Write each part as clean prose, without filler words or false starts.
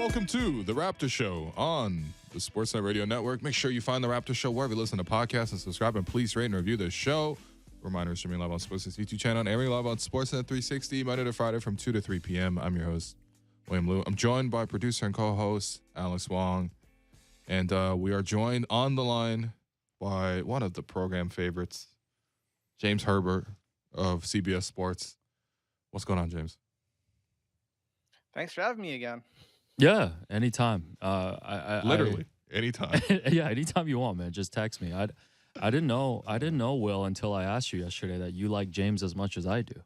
welcome to the Raptors Show on the Sportsnet Radio Network. Make sure you find the Raptors Show wherever you listen to podcasts and subscribe, and please rate and review the show. Reminder, streaming live on Sportsnet's YouTube channel and airing live on Sportsnet 360 Monday to Friday from 2 to 3 p.m. I'm your host, William Liu. I'm joined by producer and co-host Alex Wong, and we are joined on the line by one of the program favorites, James Herbert of CBS Sports. What's going on, James? Thanks for having me again. Yeah, anytime. Literally anytime. Yeah, anytime you want, man. Just text me. I didn't know, Will, until I asked you yesterday that you like James as much as I do.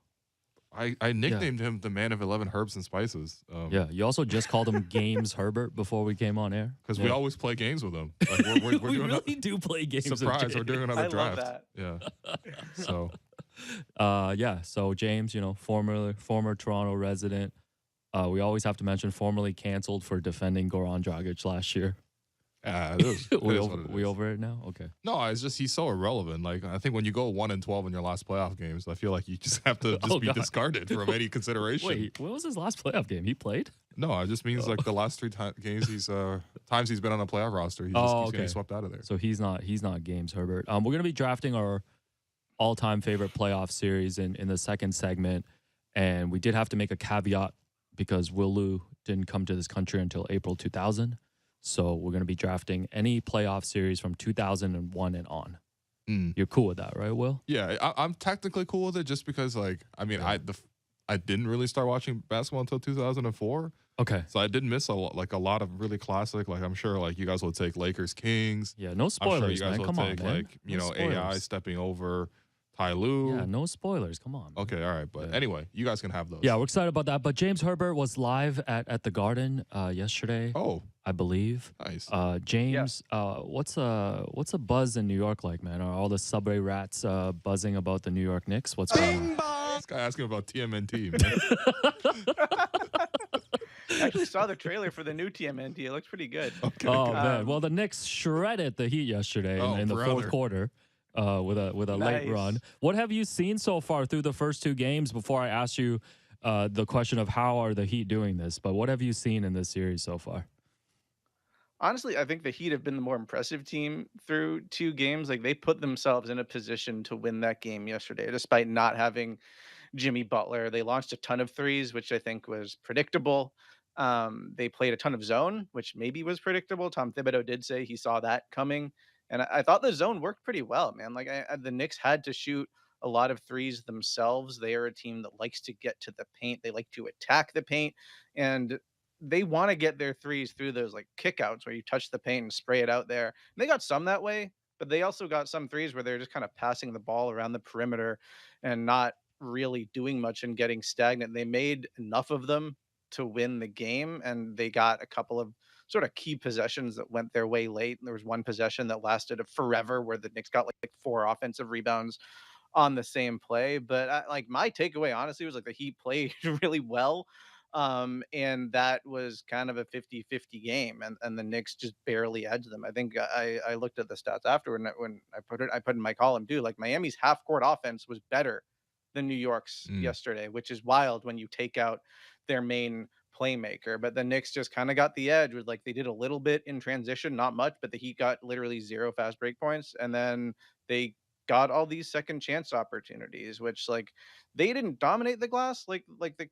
I nicknamed him the man of 11 herbs and spices. Yeah, you also just called him Games Herbert before we came on air. Because we always play games with him. Like we're we doing really do play games. Surprise! We're doing another draft. Love that. Yeah. So. So James, former Toronto resident. We always have to mention formerly canceled for defending Goran Dragic last year. We over it now? Okay. No, it's just he's so irrelevant. Like, I think when you go 1-12 in your last playoff games, I feel like you just have to be discarded from any consideration. Wait, what was his last playoff game? He played? No, it just means like the last three games times he's been on a playoff roster, he's getting swept out of there. So he's not Games Herbert. We're gonna be drafting our all-time favorite playoff series in the second segment, and we did have to make a caveat because Will Liu didn't come to this country until April 2000. So we're going to be drafting any playoff series from 2001 and on. You're cool with that, right, Will? Yeah, I'm technically cool with it just because, like, I mean, I didn't really start watching basketball until 2004. Okay. So I did miss a lot of really classic. Like, I'm sure, like, you guys will take Lakers Kings. Yeah, no spoilers, I'm sure you guys man. will Come take, on, man. like, No AI spoilers. stepping over Ty Lue. Yeah, no spoilers. Come on, man. Okay, all right. But anyway, you guys can have those. Yeah, we're excited about that. But James Herbert was live at the Garden yesterday. Oh, I believe. nice. James, what's a buzz in New York like, man? Are all the subway rats buzzing about the New York Knicks? What's going on? This guy asking about TMNT, man. I actually saw the trailer for the new TMNT. It looks pretty good. Okay. Oh man! Well, the Knicks shredded the Heat yesterday in the fourth quarter with a late Nice. run. What have you seen so far through the first two games? Before I ask you the question of how are the Heat doing this, but what have you seen in this series so far? Honestly, I think the Heat have been the more impressive team through two games. Like, they put themselves in a position to win that game yesterday, despite not having Jimmy Butler. They launched a ton of threes, which I think was predictable. They played a ton of zone, which maybe was predictable. Tom Thibodeau did say he saw that coming. And I thought the zone worked pretty well, man. Like, the Knicks had to shoot a lot of threes themselves. They are a team that likes to get to the paint. They like to attack the paint. And they want to get their threes through those like kickouts where you touch the paint and spray it out there. And they got some that way, but they also got some threes where they're just kind of passing the ball around the perimeter and not really doing much and getting stagnant. They made enough of them to win the game, and they got a couple of sort of key possessions that went their way late. And there was one possession that lasted forever where the Knicks got like 4 offensive rebounds on the same play. But like, my takeaway honestly was like the Heat played really well. And that was kind of a 50-50 game, and the Knicks just barely edged them. I think I looked at the stats afterward, and when I put in my column too, like Miami's half court offense was better than New York's yesterday, which is wild when you take out their main playmaker. But the Knicks just kind of got the edge with, like, they did a little bit in transition, not much, but the Heat got literally 0 fast break points, and then they got all these second chance opportunities, which, like, they didn't dominate the glass like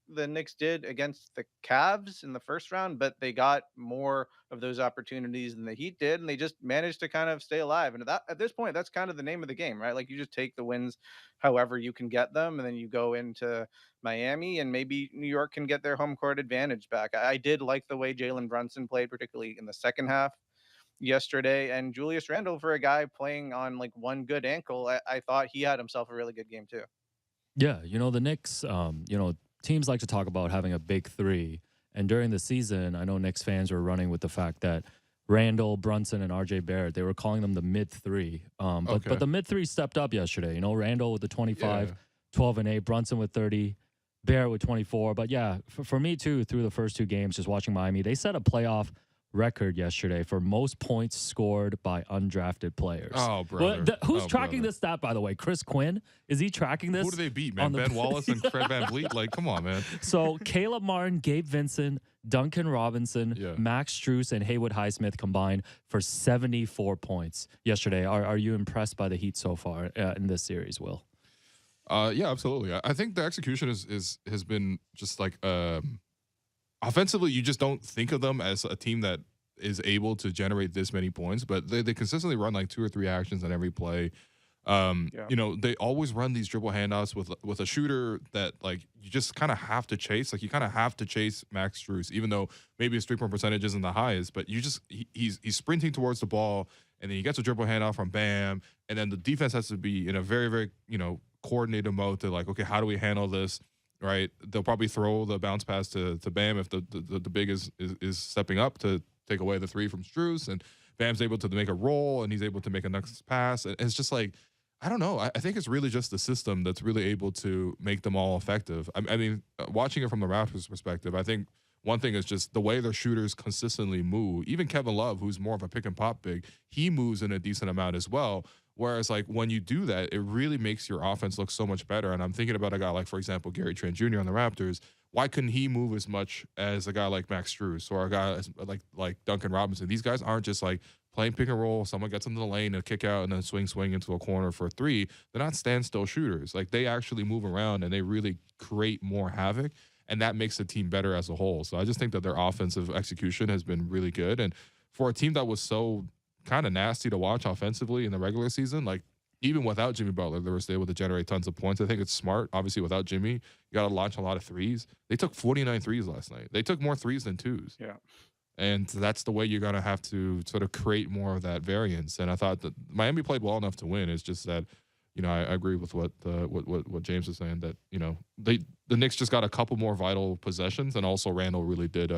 the Knicks did against the Cavs in the first round, but they got more of those opportunities than the Heat did, and they just managed to kind of stay alive. And at this point, that's kind of the name of the game, right? Like, you just take the wins however you can get them, and then you go into Miami, and maybe New York can get their home court advantage back. I did like the way Jalen Brunson played, particularly in the second half yesterday, and Julius Randle, for a guy playing on like one good ankle, I thought he had himself a really good game too. Yeah, the Knicks, teams like to talk about having a big three. And during the season, I know Knicks fans were running with the fact that Randle, Brunson, and RJ Barrett, they were calling them the mid three. But the mid three stepped up yesterday. Randle with the 25, 12 and 8, Brunson with 30, Barrett with 24. But yeah, for me too, through the first two games, just watching Miami, they set a playoff record yesterday for most points scored by undrafted players. Oh, brother. Who's tracking this stat, by the way? Chris Quinn? Is he tracking this? Who do they beat, man? Ben Wallace and Fred VanVleet? Like, come on, man. So Caleb Martin, Gabe Vincent, Duncan Robinson, Yeah. Max Strus, and Haywood Highsmith combined for 74 points yesterday. Are you impressed by the Heat so far in this series, Will? Yeah, absolutely. I think the execution has been just like offensively, you just don't think of them as a team that is able to generate this many points, but they consistently run like 2 or 3 actions on every play. Yeah. You know, they always run these dribble handoffs with a shooter that like you just kind of have to chase. Like you kind of have to chase Max Strus, even though maybe his 3-point percentage isn't the highest, but you just he's sprinting towards the ball, and then he gets a dribble handoff from Bam, and then the defense has to be in a very, very, coordinated mode to like, okay, how do we handle this? Right? They'll probably throw the bounce pass to Bam if the big is stepping up to take away the 3 from Strus, and Bam's able to make a roll, and he's able to make a next pass. And it's just like, I don't know. I think it's really just the system that's really able to make them all effective. I mean, watching it from the Raptors' perspective, I think one thing is just the way their shooters consistently move. Even Kevin Love, who's more of a pick and pop big, he moves in a decent amount as well. Whereas, like, when you do that, it really makes your offense look so much better. And I'm thinking about a guy like, for example, Gary Trent Jr. on the Raptors. Why couldn't he move as much as a guy like Max Strus or a guy like Duncan Robinson? These guys aren't just like playing pick and roll. Someone gets into the lane, a kick out, and then swing into a corner for a 3. They're not standstill shooters. Like, they actually move around and they really create more havoc, and that makes the team better as a whole. So I just think that their offensive execution has been really good. And for a team that was so kind of nasty to watch offensively in the regular season, like even without Jimmy Butler, they were still able to generate tons of points. I think it's smart. Obviously, without Jimmy, you got to launch a lot of threes. They took 49 threes last night. They took more threes than twos. Yeah. And that's the way you're going to have to sort of create more of that variance. And I thought that Miami played well enough to win. It's just that, I agree with what James is saying, that, the Knicks just got a couple more vital possessions, and also Randall really did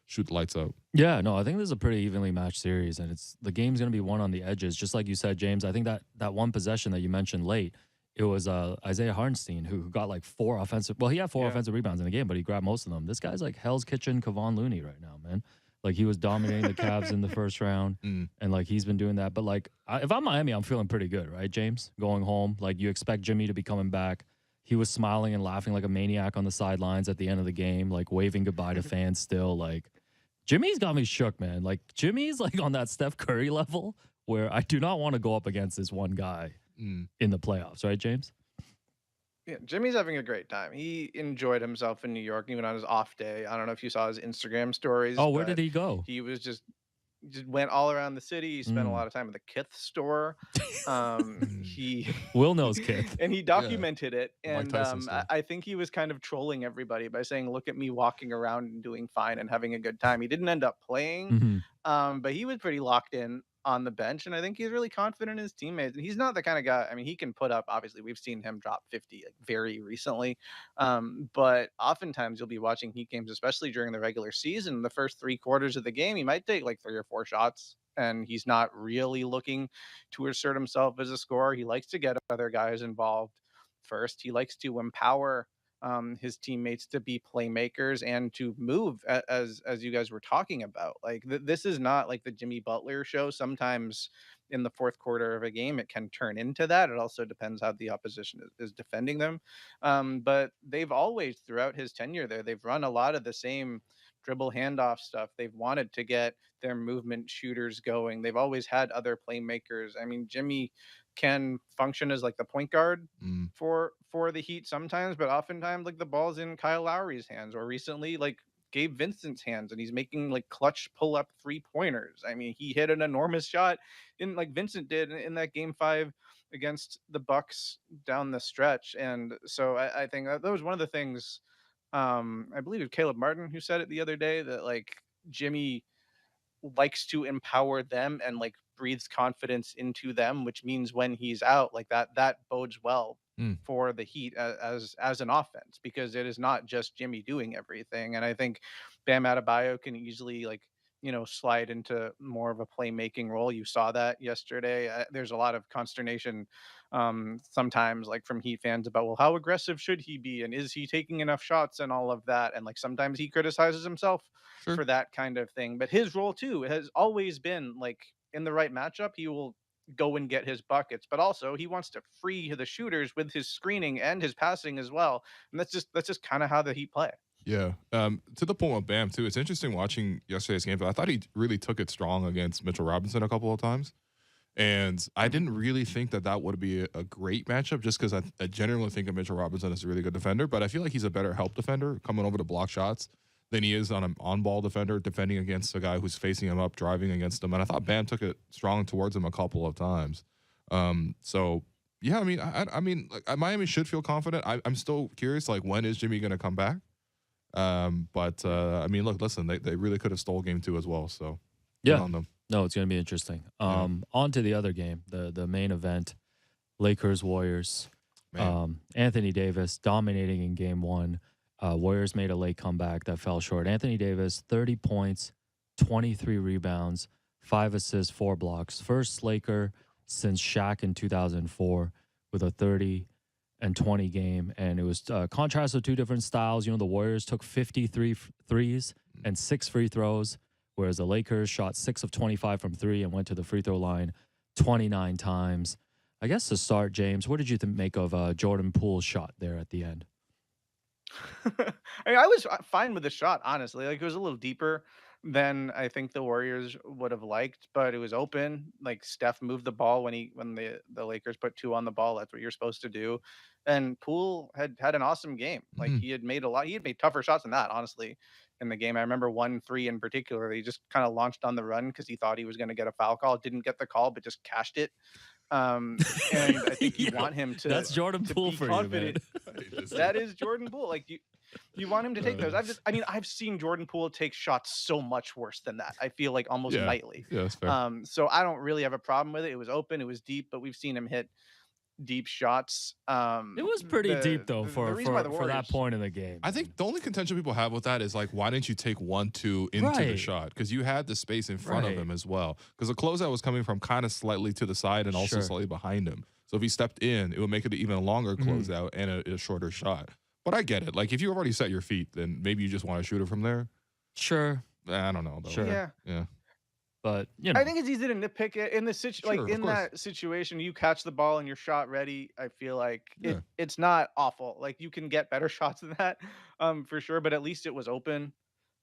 shoot the lights out. Yeah, no, I think this is a pretty evenly matched series, and the game's going to be won on the edges, just like you said, James. I think that one possession that you mentioned late, it was Isaiah Hartenstein who got like 4 offensive. Well, he had 4 offensive rebounds in the game, but he grabbed most of them. This guy's like Hell's Kitchen Kevon Looney right now, man. Like, he was dominating the Cavs in the first round, and like he's been doing that. But like, if I'm Miami, I'm feeling pretty good, right, James? Going home, like, you expect Jimmy to be coming back. He was smiling and laughing like a maniac on the sidelines at the end of the game, like waving goodbye to fans still. Like, Jimmy's got me shook, man. Like, Jimmy's like on that Steph Curry level where I do not want to go up against this one guy in the playoffs, right, James? Yeah, Jimmy's having a great time. He enjoyed himself in New York, even on his off day. I don't know if you saw his Instagram stories. Oh, where but did he go? He was just went all around the city. He spent a lot of time at the Kith store. He Will knows Kith. and he documented it. Mike And Tyson stuff. I think he was kind of trolling everybody by saying, "Look at me walking around and doing fine and having a good time." He didn't end up playing, but he was pretty locked in on the bench, and I think he's really confident in his teammates. And he's not the kind of guy. I mean, he can put up. Obviously, we've seen him drop 50 like, very recently, but oftentimes you'll be watching Heat games, especially during the regular season. The first 3 quarters of the game, he might take like 3 or 4 shots, and he's not really looking to assert himself as a scorer. He likes to get other guys involved first. He likes to empower his teammates to be playmakers and to move, as you guys were talking about. Like, this is not like the Jimmy Butler show. Sometimes in the fourth quarter of a game, it can turn into that. It also depends how the opposition is defending them. But they've always, throughout his tenure there, they've run a lot of the same dribble handoff stuff. They've wanted to get their movement shooters going. They've always had other playmakers. I mean, Jimmy can function as like the point guard for the Heat sometimes, but oftentimes like the ball's in Kyle Lowry's hands, or recently like Gabe Vincent's hands, and he's making like clutch pull up 3-pointers. I mean, he hit an enormous shot in like Vincent did in that game 5 against the Bucks down the stretch. And so I think that was one of the things, I believe it was Caleb Martin who said it the other day, that like Jimmy likes to empower them and like breathes confidence into them, which means when he's out, like that bodes well for the Heat as an offense, because it is not just Jimmy doing everything. And I think Bam Adebayo can easily like, slide into more of a playmaking role. You saw that yesterday. There's a lot of consternation sometimes like from Heat fans about, well, how aggressive should he be, and is he taking enough shots and all of that. And like sometimes he criticizes himself for that kind of thing. But his role too has always been like, in the right matchup, he will go and get his buckets, but also he wants to free the shooters with his screening and his passing as well. And that's just kind of how the Heat play. Yeah. To the point with Bam too. It's interesting watching yesterday's game. But I thought he really took it strong against Mitchell Robinson a couple of times. And I didn't really think that would be a great matchup just because I generally think of Mitchell Robinson as a really good defender, but I feel like he's a better help defender coming over to block shots than he is on an on-ball defender defending against a guy who's facing him up, driving against him. And I thought Bam took it strong towards him a couple of times. So yeah, I mean, I mean, like, Miami should feel confident. I'm still curious, like, when is Jimmy going to come back? But I mean, look, listen, they really could have stole game 2 as well. So good Yeah. on them. No, it's going to be interesting. On to the other game, the main event, Lakers Warriors. Man. Anthony Davis dominating in game 1. Warriors made a late comeback that fell short. Anthony Davis, 30 points, 23 rebounds, 5 assists, 4 blocks. First Laker since Shaq in 2004 with a 30 and 20 game. And it was contrast of 2 different styles. You know, the Warriors took 53 threes and 6 free throws, whereas the Lakers shot 6 of 25 from 3 and went to the free throw line 29 times. I guess to start, James, what did you make of Jordan Poole's shot there at the end? I mean, I was fine with the shot, honestly. Like, it was a little deeper than I think the Warriors would have liked, but it was open. Like, Steph moved the ball when the Lakers put 2 on the ball. That's what you're supposed to do. And Poole had an awesome game. Like, Mhm. he had made tougher shots than that, honestly, in the game. I remember 1 3 in particular. He just kind of launched on the run because he thought he was going to get a foul call. Didn't get the call, but just cashed it. And I think you want him to That's Jordan Poole be for confident. you, man. That is Jordan Poole. Like, you want him to take those. I've seen Jordan Poole take shots so much worse than that. I feel like almost Yeah. nightly. Yeah, that's fair. So I don't really have a problem with it. It was open, it was deep, but we've seen him hit deep shots. It was pretty deep though the for reason why the for that Warriors, point in the game. I think the only contention people have with that is like, why didn't you take 1-2 into the Right. shot? Because you had the space in front of Right. him as well. Because the closeout was coming from kind of slightly to the side and also Sure. slightly behind him. So if he stepped in, it would make it an even longer closeout and a shorter shot. But I get it. Like, if you already set your feet, then maybe you just want to shoot it from there. Sure, I don't know though. Sure. yeah. Yeah. but you know, I think it's easy to nitpick it in the Sure, of in course. that situation. You catch the ball and you're shot ready. I feel like Yeah. it's not awful. Like, you can get better shots than that, for sure. But at least it was open.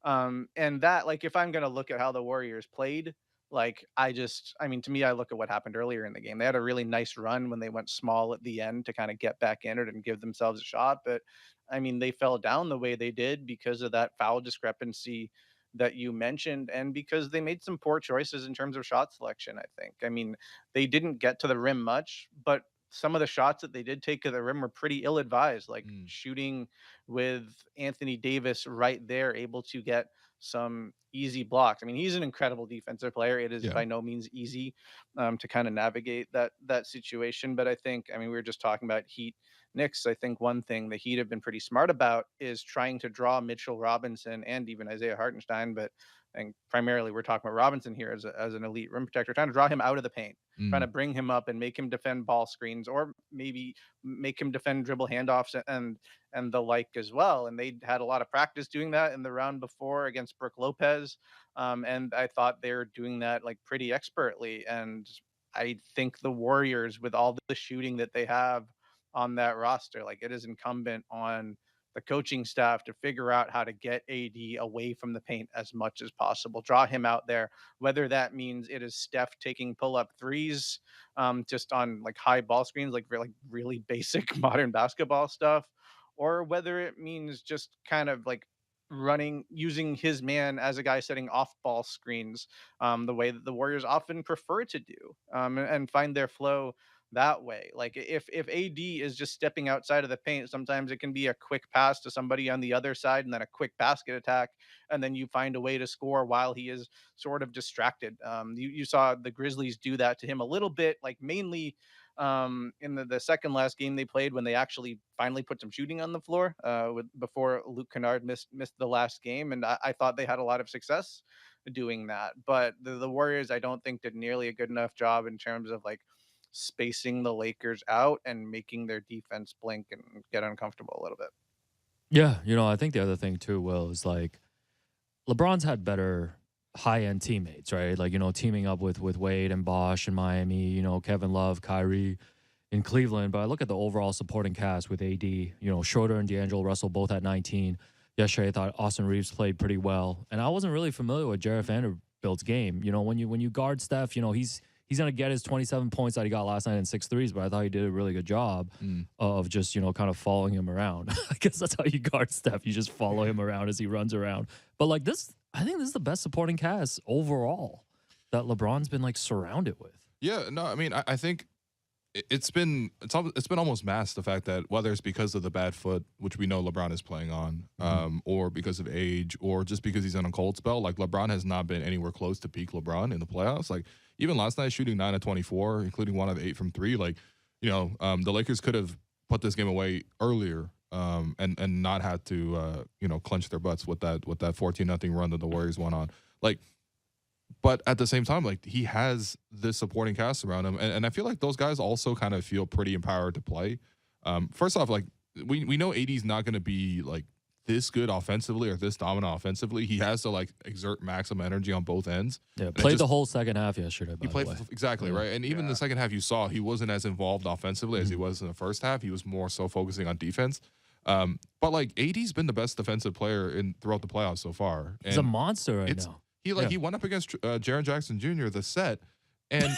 And that, like, if I'm gonna look at how the Warriors played, like, I mean, to me, I look at what happened earlier in the game. They had a really nice run when they went small at the end to kind of get back in it and give themselves a shot. But I mean, they fell down the way they did because of that foul discrepancy that you mentioned, and because they made some poor choices in terms of shot selection. I think. I mean, they didn't get to the rim much, but some of the shots that they did take to the rim were pretty ill advised, like Mm. shooting with Anthony Davis right there, able to get some easy blocks. I mean, he's an incredible defensive player. It is Yeah. by no means easy to kind of navigate that situation. But I think, I mean, we were just talking about Heat Knicks. I think one thing the Heat have been pretty smart about is trying to draw Mitchell Robinson and even Isaiah Hartenstein, but I think primarily we're talking about Robinson here as an elite rim protector, trying to draw him out of the paint, trying to Mm. bring him up and make him defend ball screens, or maybe make him defend dribble handoffs and the like as well. And they had a lot of practice doing that in the round before against Brooke Lopez. And I thought they were doing that like pretty expertly. And I think the Warriors, with all the shooting that they have on that roster, like, it is incumbent on the coaching staff to figure out how to get AD away from the paint as much as possible, draw him out there, whether that means it is Steph taking pull-up threes, just on like high ball screens, like really basic modern basketball stuff, or whether it means just kind of like using his man as a guy setting off ball screens, the way that the Warriors often prefer to do, and find their flow that way. Like, if AD is just stepping outside of the paint, sometimes it can be a quick pass to somebody on the other side and then a quick basket attack, and then you find a way to score while he is sort of distracted. You saw the Grizzlies do that to him a little bit, like mainly in the second last game they played, when they actually finally put some shooting on the floor, before Luke Kennard missed the last game, and I thought they had a lot of success doing that. But the Warriors, I don't think, did nearly a good enough job in terms of like spacing the Lakers out and making their defense blink and get uncomfortable a little bit. yeah, you know, I think the other thing too, Will, is like LeBron's had better high-end teammates, right? Like, you know, teaming up with Wade and Bosh in Miami, you know, Kevin Love, Kyrie in Cleveland. But I look at the overall supporting cast with AD, you know, Schroeder and D'Angelo Russell both at 19, yesterday. I thought Austin Reeves played pretty well, and I wasn't really familiar with Jarrett Vanderbilt's game. You know, when you guard Steph, you know he's gonna get his 27 points that he got last night in 6 threes, but I thought he did a really good job of just kind of following him around. I guess that's how you guard Steph. You just follow him around as he runs around. But like this, I think this is the best supporting cast overall that LeBron's been like surrounded with. Yeah, no, I mean, I think it's been almost masked, the fact that whether it's because of the bad foot, which we know LeBron is playing on, or because of age, or just because he's on a cold spell, like LeBron has not been anywhere close to peak LeBron in the playoffs. Like even last night, shooting 9 of 24, including 1 of 8 from 3. Like the Lakers could have put this game away earlier, and not had to clench their butts with that 14-0 run that the Warriors went on. Like. But at the same time, like he has this supporting cast around him, and I feel like those guys also kind of feel pretty empowered to play. First off, like we know AD's not going to be like this good offensively or this dominant offensively. He has to like exert maximum energy on both ends. Yeah, played the whole second half yesterday. He played exactly right, and even the second half, you saw he wasn't as involved offensively as he was in the first half. He was more so focusing on defense. But like AD's been the best defensive player throughout the playoffs so far. He's a monster right now. He went up against Jaren Jackson Jr. the set, and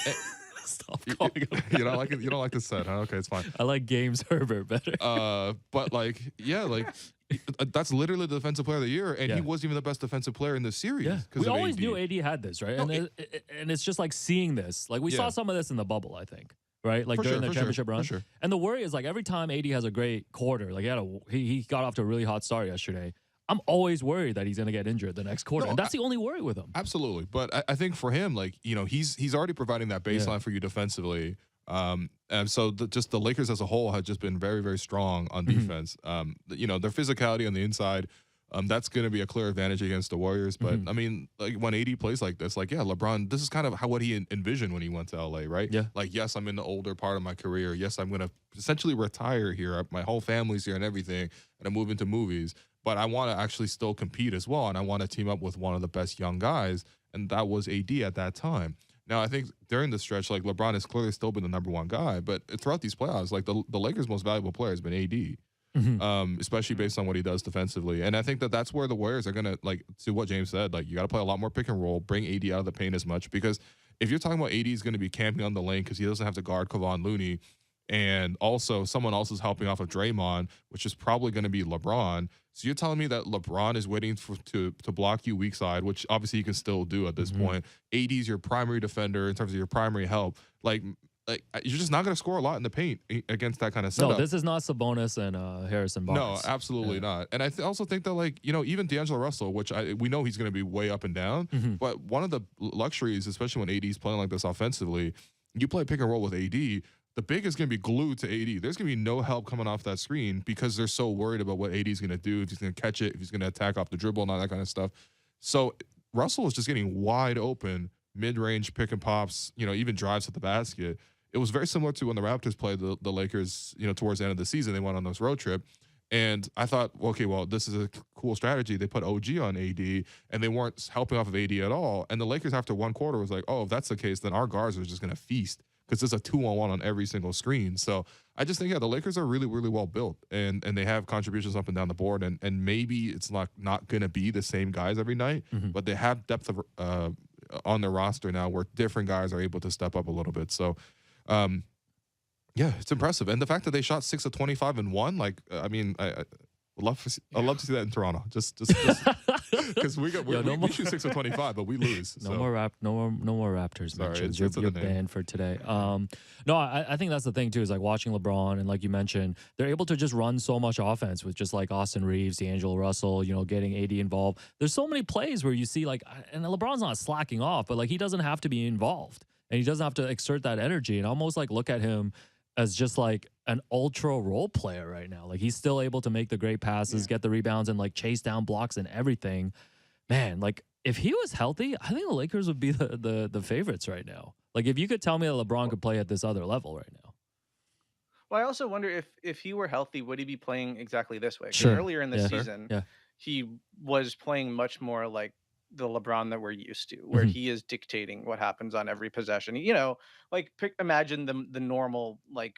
stop calling him. You don't like it. You don't like the set, huh? Okay, it's fine. I like Games Herbert better. But like, yeah, like that's literally the defensive player of the year, and he wasn't even the best defensive player in the series. Yeah. We always knew AD had this, right? No, and it's just like seeing this. Like we saw some of this in the bubble, I think. Right, like during the championship run, and the worry is like every time AD has a great quarter, like he got off to a really hot start yesterday. I'm always worried that he's going to get injured the next quarter. And that's the only worry with him. Absolutely. But I think for him, like, he's already providing that baseline for you defensively. And so just the Lakers as a whole have just been very, very strong on defense. Their physicality on the inside, that's going to be a clear advantage against the Warriors. But, I mean, like when AD plays like this, like, yeah, LeBron, this is kind of what he envisioned when he went to LA, right? Yeah. Like, yes, I'm in the older part of my career. Yes, I'm going to essentially retire here. My whole family's here and everything. And I move into movies. But I want to actually still compete as well, and I want to team up with one of the best young guys, and that was AD at that time. Now, I think during the stretch, like LeBron has clearly still been the number one guy, but throughout these playoffs, like the Lakers' most valuable player has been AD, especially based on what he does defensively. And I think that's where the Warriors are gonna, like, to what James said, like you got to play a lot more pick and roll, bring AD out of the paint as much, because if you're talking about AD is going to be camping on the lane because he doesn't have to guard Kevon Looney, and also someone else is helping off of Draymond, which is probably going to be LeBron. So you're telling me that LeBron is waiting to block you weak side, which obviously you can still do at this point. AD's your primary defender in terms of your primary help. Like you're just not going to score a lot in the paint against that kind of setup. No, this is not Sabonis and Harrison Barnes. No, absolutely not. And I also think that, like, even D'Angelo Russell, which we know he's going to be way up and down, but one of the luxuries, especially when AD's playing like this offensively, you play pick and roll with AD, the big is going to be glued to AD. There's going to be no help coming off that screen because they're so worried about what AD is going to do, if he's going to catch it, if he's going to attack off the dribble and all that kind of stuff. So Russell is just getting wide open, mid-range pick and pops, even drives at the basket. It was very similar to when the Raptors played the Lakers, towards the end of the season. They went on this road trip. And I thought, okay, well, this is a cool strategy. They put OG on AD, and they weren't helping off of AD at all. And the Lakers, after one quarter, was like, oh, if that's the case, then our guards are just going to feast, because there's a 2-on-1 on every single screen. So I just think, the Lakers are really, really well built, and they have contributions up and down the board, and maybe it's not going to be the same guys every night, but they have depth of, on their roster now where different guys are able to step up a little bit. So, yeah, it's impressive. And the fact that they shot 6 of 25 and won, like, I mean, I'd love to see that in Toronto. Just because we shoot 6 of 25, but we lose. No more Raptors mentions. You're banned for today. No, I think that's the thing too. Is like watching LeBron, and like you mentioned, they're able to just run so much offense with just like Austin Reeves, D'Angelo Russell, getting AD involved. There's so many plays where you see like, and LeBron's not slacking off, but like he doesn't have to be involved, and he doesn't have to exert that energy, and almost like look at him as just like an ultra role player right now. Like he's still able to make the great passes, get the rebounds, and like chase down blocks and everything. Man, like if he was healthy, I think the Lakers would be the favorites right now. Like if you could tell me that LeBron could play at this other level right now. Well, I also wonder if he were healthy, would he be playing exactly this way? 'Cause Sure. earlier in the season, he was playing much more like the LeBron that we're used to, where he is dictating what happens on every possession. Like imagine the normal, like,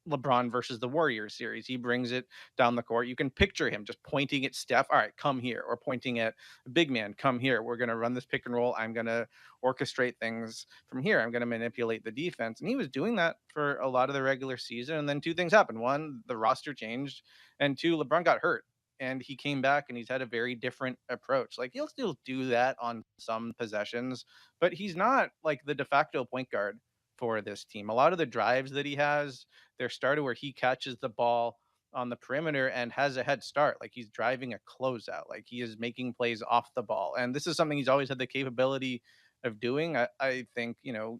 LeBron versus the Warriors series. He brings it down the court. You can picture him just pointing at Steph, all right, come here, or pointing at a big man, come here. We're going to run this pick and roll. I'm going to orchestrate things from here. I'm going to manipulate the defense. And he was doing that for a lot of the regular season. And then two things happened. One, the roster changed. And two, LeBron got hurt. And he came back and he's had a very different approach. Like he'll still do that on some possessions, but he's not like the de facto point guard for this team. A lot of the drives that he has, they're started where he catches the ball on the perimeter and has a head start. Like he's driving a closeout. Like he is making plays off the ball. And this is something he's always had the capability of doing. I think,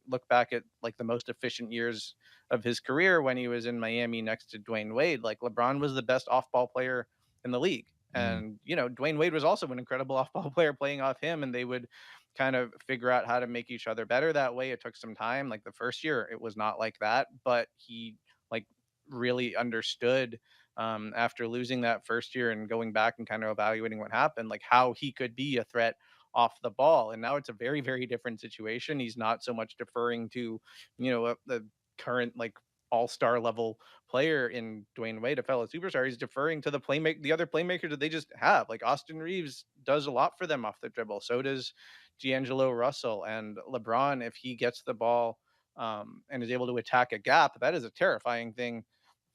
look back at like the most efficient years of his career when he was in Miami next to Dwayne Wade. Like LeBron was the best off ball player in the league. And, Dwayne Wade was also an incredible off ball player playing off him. And they would kind of figure out how to make each other better that way. It took some time. Like the first year, it was not like that, but he like really understood after losing that first year and going back and kind of evaluating what happened, like how he could be a threat off the ball. And now it's a very, very different situation. He's not so much deferring to, the current like all-star level player in Dwayne Wade, a fellow superstar. He's deferring to the other playmakers that they just have. Like Austin Reeves does a lot for them off the dribble. So does D'Angelo Russell. And LeBron, if he gets the ball and is able to attack a gap, that is a terrifying thing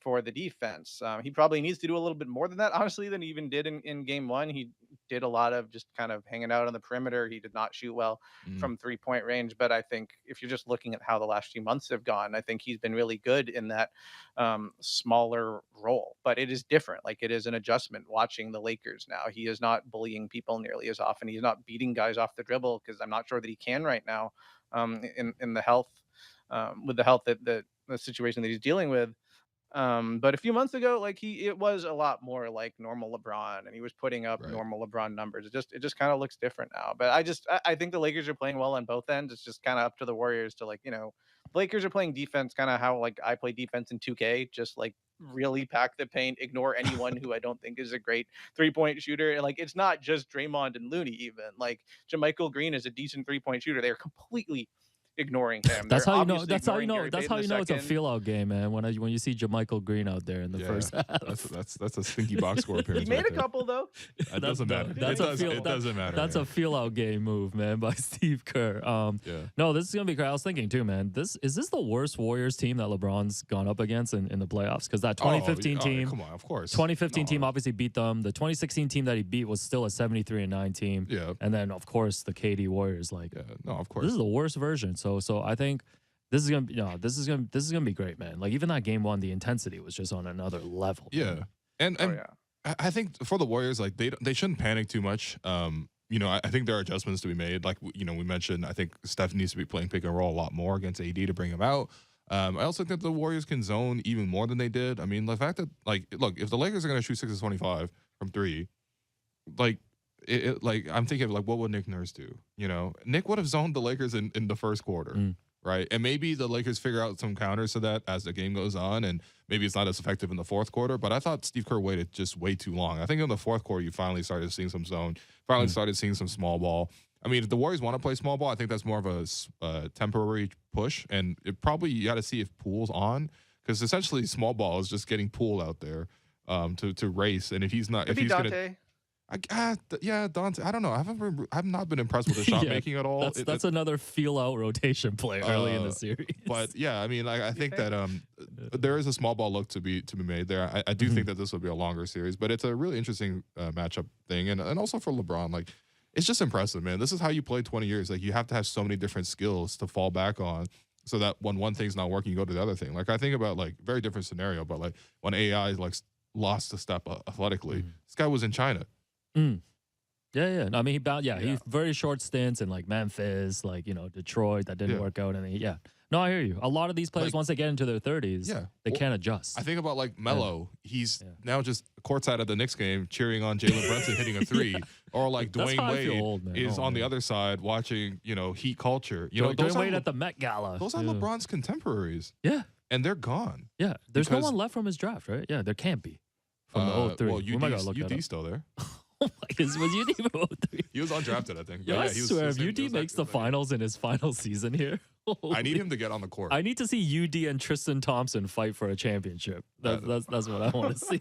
for the defense. He probably needs to do a little bit more than that, honestly, than he even did in game one. He did a lot of just kind of hanging out on the perimeter. He did not shoot well from 3-point range. But I think if you're just looking at how the last few months have gone, I think he's been really good in that smaller role. But it is different. Like it is an adjustment watching the Lakers now. He is not bullying people nearly as often. He's not beating guys off the dribble because I'm not sure that he can right now in the health with the health that the situation that he's dealing with. But a few months ago, like it was a lot more like normal LeBron, and he was putting up normal LeBron numbers. It just kind of looks different now. But I think the Lakers are playing well on both ends. It's just kind of up to the Warriors to like, Lakers are playing defense kind of how like I play defense in 2K, just like really pack the paint, ignore anyone who I don't think is a great 3-point shooter. And like it's not just Draymond and Looney, even like JaMychal Green is a decent 3-point shooter. They're completely ignoring him. That's how you know. That's how you know. That's how you know it's a feel-out game, man. When you see JaMychal Green out there in the first half, that's a stinky box score appearance. He made a couple though. It doesn't matter. It doesn't matter. That's a feel-out game move, man, by Steve Kerr. No, this is gonna be great. I was thinking too, man. Is this the worst Warriors team that LeBron's gone up against in the playoffs? Because that 2015 team, come on, of course. 2015 team obviously beat them. The 2016 team that he beat was still a 73-9 team. Yeah. And then of course the KD Warriors. Like, no, of course. This is the worst version. So I think. This is gonna be great, man. Like even that game one, the intensity was just on another level. Yeah, and I think for the Warriors, like they shouldn't panic too much. I think there are adjustments to be made. Like we mentioned, I think Steph needs to be playing pick and roll a lot more against AD to bring him out. I also think that the Warriors can zone even more than they did. I mean, the fact that look, if the Lakers are gonna shoot 6 of 25 from 3, like I'm thinking of what would Nick Nurse do? Nick would have zoned the Lakers in the first quarter. Right. And maybe the Lakers figure out some counters to that as the game goes on, and maybe it's not as effective in the fourth quarter. But I thought Steve Kerr waited just way too long. I think in the fourth quarter, you finally started seeing some zone, started seeing some small ball. I mean, if the Warriors want to play small ball, I think that's more of a temporary push. And you got to see if Poole's on, because essentially small ball is just getting Poole out there to race. And if he's not, he's going to. Dante. I don't know. I've not been impressed with the shot making at all. That's another feel-out rotation play early in the series. But yeah, I mean, I think that there is a small ball look to be made there. I do think that this will be a longer series, but it's a really interesting matchup thing, and also for LeBron, like it's just impressive, man. This is how you play 20 years. Like you have to have so many different skills to fall back on, so that when one thing's not working, you go to the other thing. Like I think about very different scenario, but like when AI lost a step athletically, this guy was in China. Yeah. I mean, he very short stints in like Memphis, Detroit that didn't work out, and No, I hear you. A lot of these players, once they get into their 30s, they can't adjust. I think about Melo. He's now just courtside at the Knicks game cheering on Jalen Brunson hitting a 3, or Dwayne Wade is on the other side watching Heat culture. Dwayne Wade at the Met Gala. Those are LeBron's contemporaries. Yeah, and they're gone. Yeah, there's no one left from his draft, right? Yeah, there can't be from the 03. Well, UD's still there. Oh my, was UD even 03? He was undrafted, I think. Yo, But I yeah, he was. swear, His if name, he UD was that- makes he the was that year. finals in his final season here, I need holy- him to get on the court. I need to see UD and Tristan Thompson fight for a championship. That's what I want to see.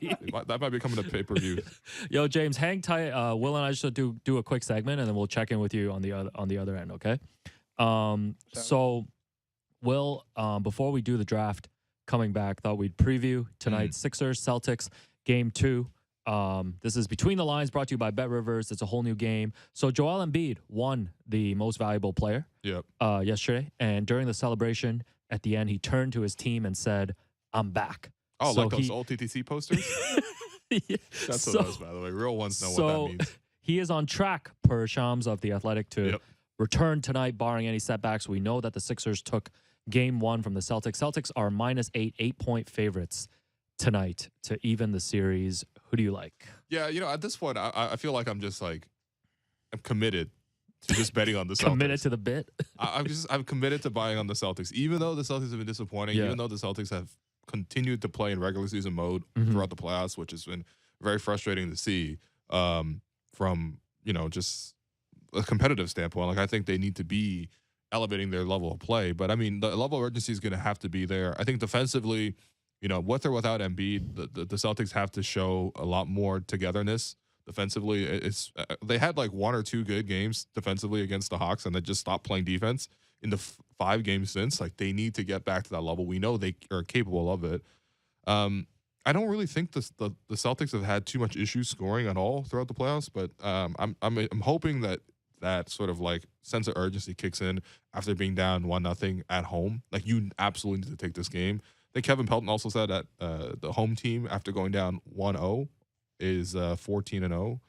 That might be coming to pay-per-view. Yo, James, hang tight. Will and I should do a quick segment, and then we'll check in with you on the other end. Okay. So, Will, before we do the draft, coming back, thought we'd preview tonight's Sixers Celtics game 2. This is Between the Lines, brought to you by Bet Rivers. It's a whole new game. So Joel Embiid won the most valuable player Yep. yesterday, and during the celebration at the end, he turned to his team and said, "I'm back." Oh, So like those he- old TTC posters? Yeah. That's So- what it is, by the way. Real ones know so what that means. he is on track, per Shams of The Athletic, to Yep. return tonight, barring any setbacks. We know that the Sixers took game 1 from the Celtics. Celtics are -8, 8-point favorites tonight to even the series. Who do you like? Yeah, at this point, I feel like I'm just like, I'm committed to just betting on the Celtics. Committed to the bit? I'm committed to buying on the Celtics, even though the Celtics have been disappointing, Yeah. even though the Celtics have continued to play in regular season mode Mhm. throughout the playoffs, which has been very frustrating to see from, just a competitive standpoint. Like, I think they need to be elevating their level of play. But, I mean, the level of urgency is going to have to be there. I think defensively, with or without Embiid, the Celtics have to show a lot more togetherness defensively. They had like 1 or 2 good games defensively against the Hawks, and they just stopped playing defense in the 5 games since. Like, they need to get back to that level. We know they are capable of it. I don't really think the Celtics have had too much issues scoring at all throughout the playoffs, but I'm hoping that sort of like sense of urgency kicks in after being down 1-0 at home. Like, you absolutely need to take this game. I think Kevin Pelton also said that the home team, after going down 1-0, is 14-0.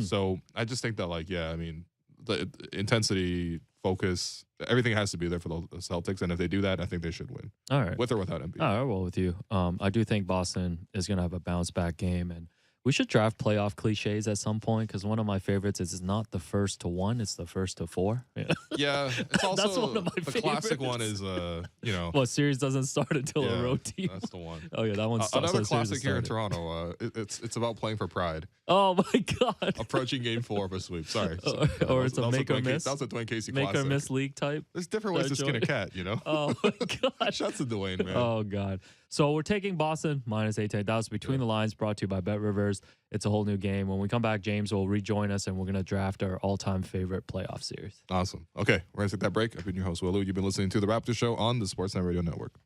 So I just think that, like, yeah, I mean, the intensity, focus, everything has to be there for the Celtics, and if they do that, I think they should win, All right. with or without Embiid. All right, well, with you. I do think Boston is going to have a bounce back game, and we should draft playoff cliches at some point, because one of my favorites is not the first to 1, it's the first to 4. Yeah. Yeah, it's also one of my the classic one favorites. is Well, series doesn't start until a road team. That's the one. Oh yeah, that one's Another so series classic here in started. Toronto. It's about playing for pride. Oh my god. Approaching game 4 of a sweep. Sorry. Or it's a That was make or Dwayne miss. That was a Dwayne Casey Make or classic. miss league type. There's different ways to skin a cat, Oh my god. Shouts to Dwayne, man. Oh god. So we're taking Boston -8. That was Between the Lines, brought to you by Bet Rivers. It's a whole new game. When we come back, James will rejoin us, and we're gonna draft our all-time favorite playoff series. Awesome. Okay, we're going to take that break. I've been your host, Willow. You've been listening to The Raptors Show on the Sportsnet Radio Network.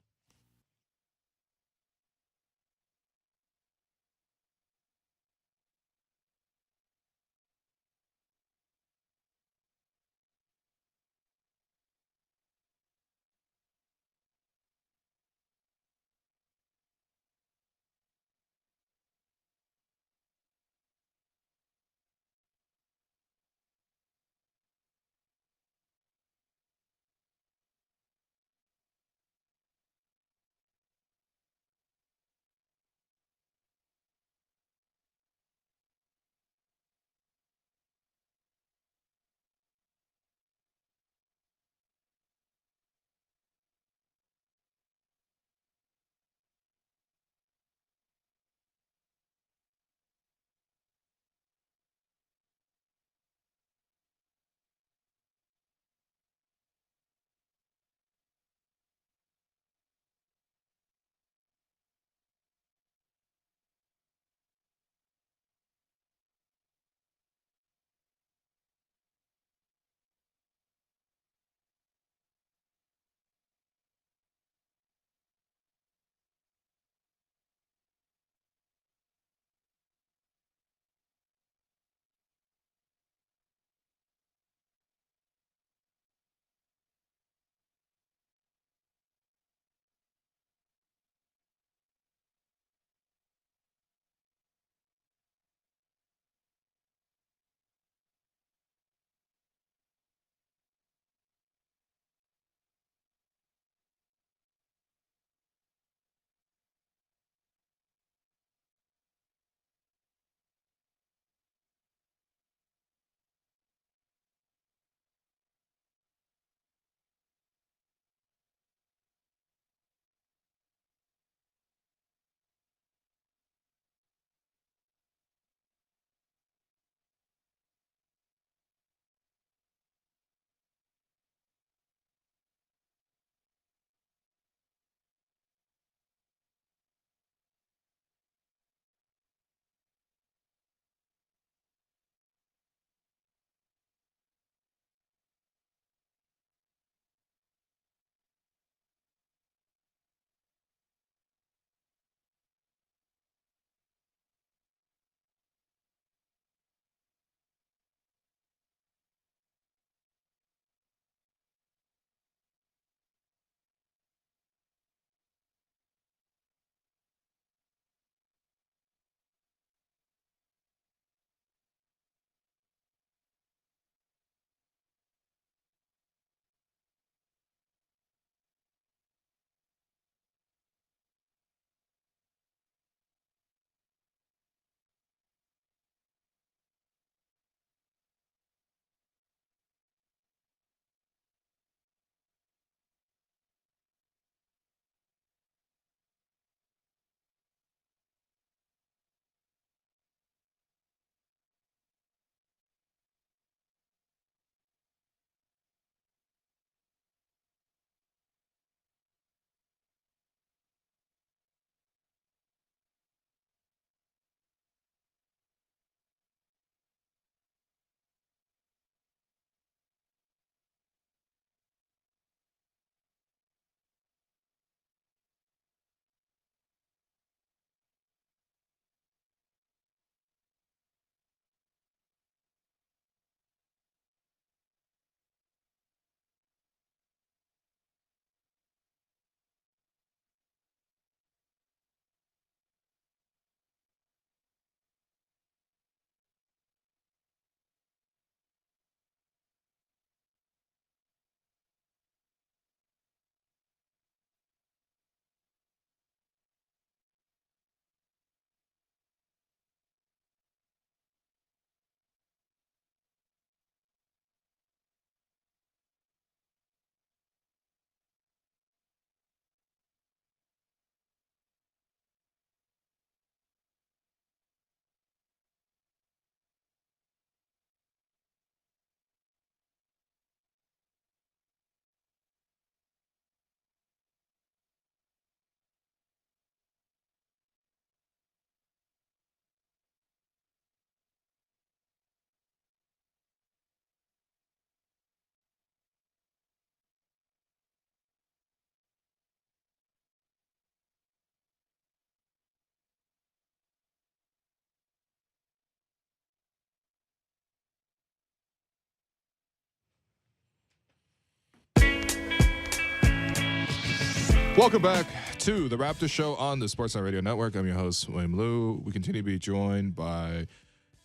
Welcome back to the Raptors Show on the Sportsnet Radio Network. I'm your host, William Liu. We continue to be joined by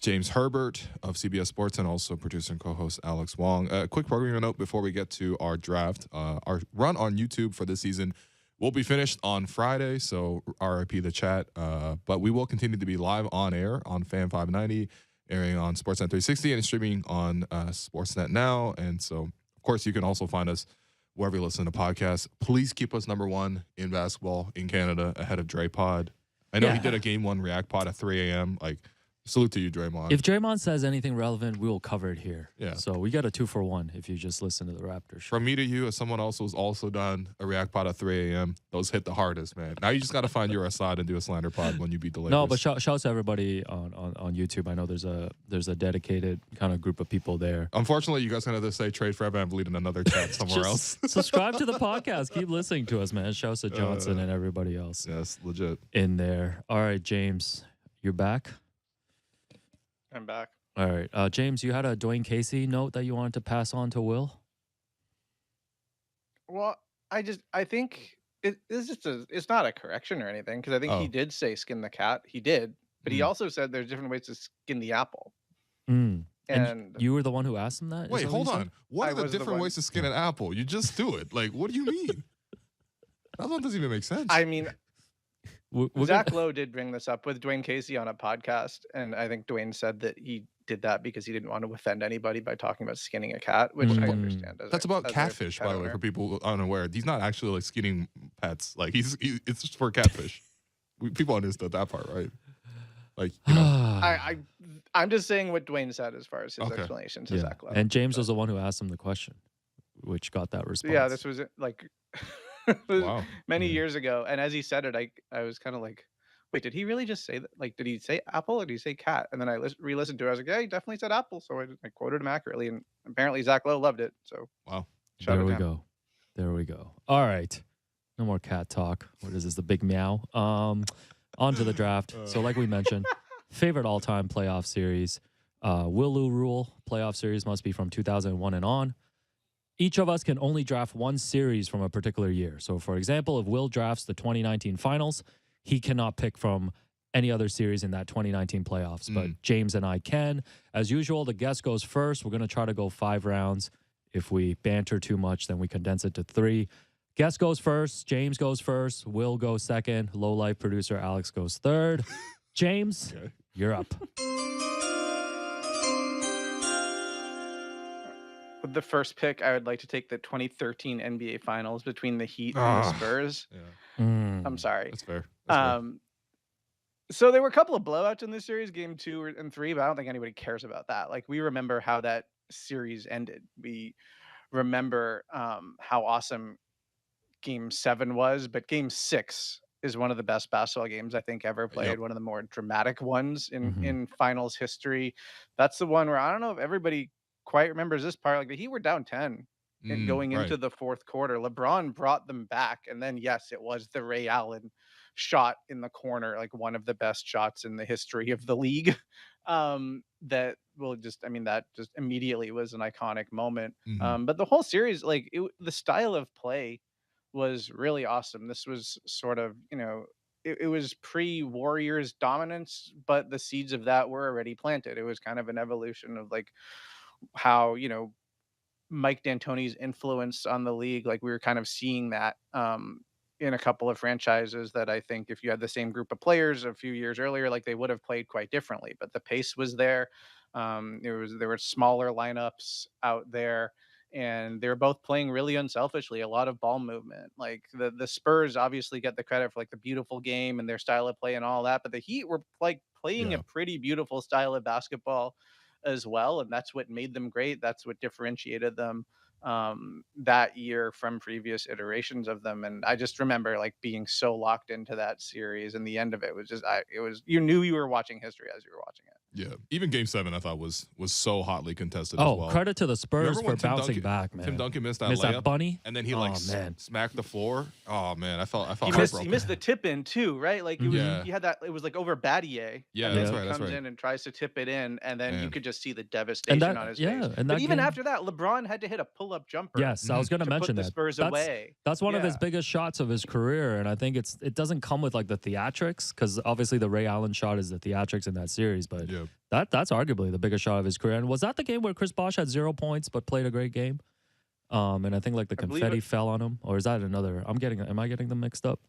James Herbert of CBS Sports and also producer and co-host Alex Wong. A quick programming note before we get to our draft. Our run on YouTube for this season will be finished on Friday, so RIP the chat. But we will continue to be live on air on Fan 590, airing on Sportsnet 360 and streaming on Sportsnet now. And so, of course, you can also find us wherever you listen to podcasts. Please keep us number one in basketball in Canada ahead of Dre Pod. I know he did a Game 1 React Pod at 3 a.m. Like, salute to you, Draymond. If Draymond says anything relevant, we will cover it here. Yeah. So we got a 2-for-1 if you just listen to the Raptors Show. From me to you, as someone else who's also done a React Pod at 3 a.m., those hit the hardest, man. Now you just got to find your Assad and do a slander pod when you beat the Lakers. No, but shout out to everybody on YouTube. I know there's a dedicated kind of group of people there. Unfortunately, you guys going to say trade for Evan Vliet in another chat somewhere else. Subscribe to the podcast. Keep listening to us, man. Shouts to Johnson and everybody else. Yes, legit. In there. All right, James, you're back? I'm back. All right. James, you had a Dwayne Casey note that you wanted to pass on to Will? Well, I think it's not a correction or anything, because I think he did say skin the cat. He did, but he also said there's different ways to skin the apple. And you were the one who asked him that? Wait, hold on. What are the different ways to skin an apple? You just do it. Like, what do you mean? That one doesn't even make sense. I mean, Zach Lowe did bring this up with Dwayne Casey on a podcast, and I think Dwayne said that he did that because he didn't want to offend anybody by talking about skinning a cat, which I understand. That's about catfish, by the way, for people unaware. He's not actually like skinning pets. Like it's just for catfish. People understood that part, right? Like, you know. I'm just saying what Dwayne said as far as his explanation to Zach Lowe. And James was the one who asked him the question, which got that response. Yeah, this was like many years ago, and as he said it, I was kind of like, wait, did he really just say that? Like, did he say apple or did he say cat? And then I re-listened to it. I was like, yeah, he definitely said apple. So I quoted him accurately, and apparently Zach Lowe loved it. So wow, there we go. There we go. All right, no more cat talk. What is this? The big meow. On to the draft. So like we mentioned, favorite all-time playoff series. Will Lou rule. Playoff series must be from 2001 and on. Each of us can only draft one series from a particular year. So, for example, if Will drafts the 2019 finals, he cannot pick from any other series in that 2019 playoffs. But James and I can. As usual, the guest goes first. We're going to try to go 5 rounds. If we banter too much, then we condense it to 3. Guest goes first. James goes first. Will goes second. Low-life producer Alex goes third. James, you're up. With the first pick, I would like to take the 2013 NBA Finals between the Heat and the Spurs. I'm sorry. That's fair. That's fair. So there were a couple of blowouts in this series, game 2 and 3, but I don't think anybody cares about that. Like, we remember how that series ended. We remember how awesome game 7 was, but game 6 is one of the best basketball games I think ever played. One of the more dramatic ones in finals history. That's the one where I don't know if everybody quite remembers this part. Like, the Heat were down 10 and going into the fourth quarter. LeBron brought them back, and then yes, it was the Ray Allen shot in the corner, like one of the best shots in the history of the league. That just immediately was an iconic moment. But the whole series, like the style of play was really awesome. This was sort of, it was pre-Warriors dominance, but the seeds of that were already planted. It was kind of an evolution of like how, Mike D'Antoni's influence on the league. Like, we were kind of seeing that in a couple of franchises that I think if you had the same group of players a few years earlier, like, they would have played quite differently, but the pace was there. There were smaller lineups out there, and they were both playing really unselfishly, a lot of ball movement. Like, the Spurs obviously get the credit for like the beautiful game and their style of play and all that, but the Heat were like playing a pretty beautiful style of basketball as well, and that's what made them great. That's what differentiated them that year from previous iterations of them. And I just remember like being so locked into that series, and the end of it was just you knew you were watching history as you were watching it. Yeah, even Game 7 I thought was so hotly contested as well. Credit to the Spurs Remember for when bouncing back, man. Tim Duncan missed that Missed layup, that bunny, and then he man. smacked the floor. Oh man, I felt He heartbroken. missed the tip in too, right? Like it was, Yeah. he had that. It was like over Battier. Yeah, and then that's he right. That's comes right. in and tries to tip it in, and then you Man. could just see the devastation on his face. and But that even game, after that, LeBron had to hit a pull-up jumper. yes, I was going to to mention put the that. Spurs away. That's one of his Yeah. biggest shots of his career, and I think it doesn't come with like the theatrics because obviously the Ray Allen shot is the theatrics in that series, but Yeah. that's arguably the biggest shot of his career. And was that the game where Chris Bosh had 0 points but played a great game? And I think like the I believe confetti it- fell on him, or is that another? Am I getting them mixed up?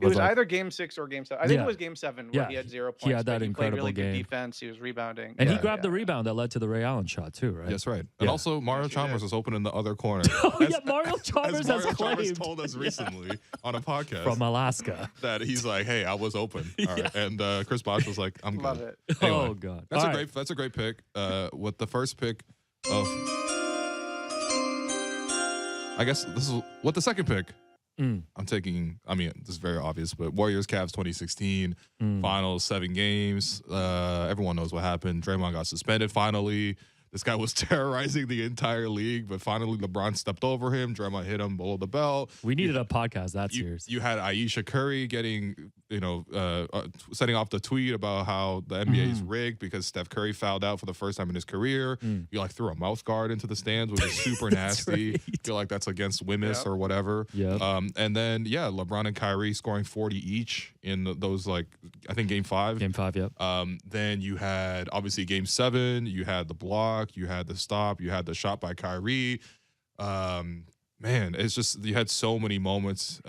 It was like- either Game 6 or Game 7. I think Yeah. it was Game 7 where Yeah, he had 0 points. he had that but he played incredible really game. good defense. He was rebounding. And he Yeah, grabbed the yeah. rebound that led to the Ray Allen shot too, right? That's right. And Yeah. also Mario Yes, he Chalmers did. was open in the other corner. Oh yeah, Mario Chalmers As has Mario Chalmers claimed told us recently on a podcast from Alaska. that he's like, "Hey, I was open." All right. And Chris Bosh was like, "I'm Love good." it. Anyway, Oh god, That's All a right. great. That's a great pick. With the first pick of, I guess this is what the second pick. I'm taking. I mean, this is very obvious, but Warriors Cavs 2016 finals, 7 games. Everyone knows what happened. Draymond got suspended finally. This guy was terrorizing the entire league, but finally LeBron stepped over him. Draymond hit him below the belt. We needed a podcast that series. You had Aisha Curry getting, setting off the tweet about how the NBA is rigged because Steph Curry fouled out for the first time in his career. You like threw a mouth guard into the stands, which is super nasty. right. Feel like that's against Wimmis or whatever. Yep. And then LeBron and Kyrie scoring 40 each in those I think Game 5. Game 5, yep. Then you had obviously Game 7. You had the block. You had the stop. You had the shot by Kyrie. Man, it's just you had so many moments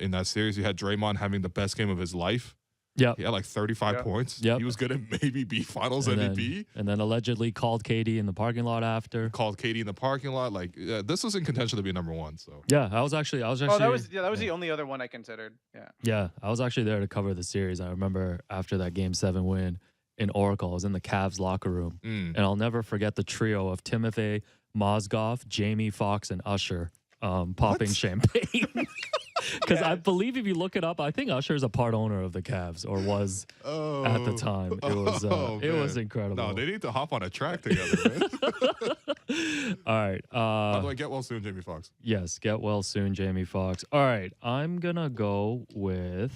in that series. You had Draymond having the best game of his life. Yep. He had like 35 Yep. points. Yep. He was going to maybe be Finals MVP. And then allegedly called Katie in the parking lot after. Called Katie in the parking lot. Like this was in contention to be number 1. So Yeah, I was actually. Oh, that was the only other one I considered. Yeah. Yeah, I was actually there to cover the series. I remember after that Game 7 win in Oracle, I was in the Cavs locker room, and I'll never forget the trio of Timothy Mozgov, Jamie Foxx, and Usher popping champagne. Because I believe if you look it up, I think Usher is a part owner of the Cavs, or was at the time. It was incredible. No, they need to hop on a track together, man. All right. By the way, get well soon, Jamie Foxx. Yes, get well soon, Jamie Foxx. All right, I'm gonna go with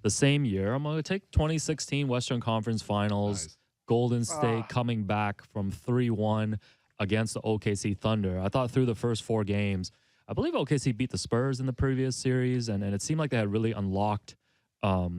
the same year. I'm gonna take 2016 Western Conference Finals. Nice. Golden State coming back from 3-1 against the OKC Thunder. I thought through the first 4 games, I believe OKC beat the Spurs in the previous series, and it seemed like they had really unlocked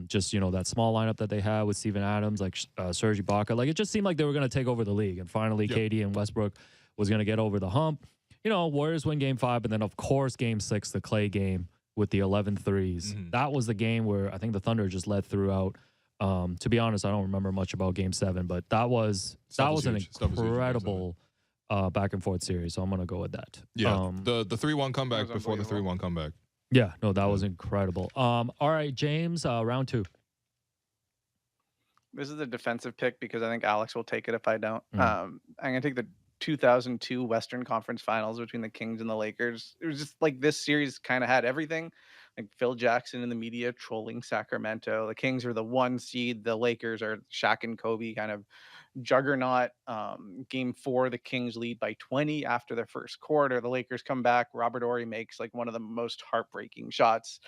just that small lineup that they had with Steven Adams, like Serge Ibaka. Like it just seemed like they were gonna take over the league, and finally KD and Westbrook was gonna get over the hump. Warriors win Game 5, and then of course Game 6, the Clay game with the 11 threes. That was the game where I think the Thunder just led throughout. To be honest, I don't remember much about Game 7, but that was an huge. Stuff was huge in Game incredible back and forth series. So I'm gonna go with that. Yeah, the 3-1 comeback That was before the unbelievable. 3-1 comeback. Yeah, no, that was incredible. All right, James, round 2. This is a defensive pick because I think Alex will take it if I don't. I'm going to take the 2002 Western Conference Finals between the Kings and the Lakers. It was just like this series kind of had everything. Like Phil Jackson in the media trolling Sacramento. The Kings are the 1 seed. The Lakers are Shaq and Kobe kind of juggernaut. Game 4, the Kings lead by 20 after their first quarter. The Lakers come back. Robert Horry makes like one of the most heartbreaking shots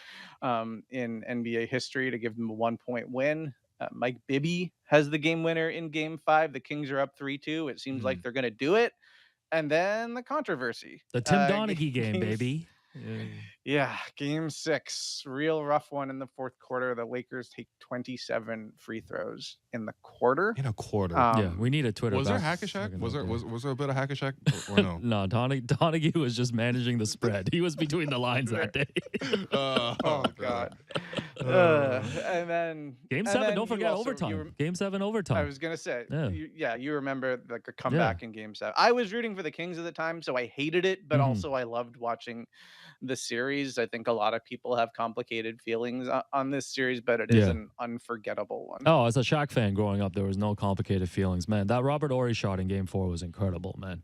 in NBA history to give them a 1-point win. Mike Bibby has the game winner in Game 5. The Kings are up 3-2. It seems like they're going to do it. And then the controversy. The Tim Donaghy game, Game- baby. Yeah, Game 6, real rough one in the fourth quarter. The Lakers take 27 free throws in the quarter. In a quarter. Yeah, we need a Twitter. was there back Hackashack? second Was there update. was there a bit of Hackashack or no? No, Donaghy was just managing the spread. He was between the lines that day. Oh God. And then Game and 7, then don't you forget also- overtime. you Game 7 overtime. I was gonna say, Yeah. you remember like a comeback in Game 7. I was rooting for the Kings at the time, so I hated it, but also I loved watching the series. I think a lot of people have complicated feelings on this series, but it is an unforgettable one. Oh, as a Shaq fan growing up, there was no complicated feelings, man. That Robert Horry shot in Game 4 was incredible, man.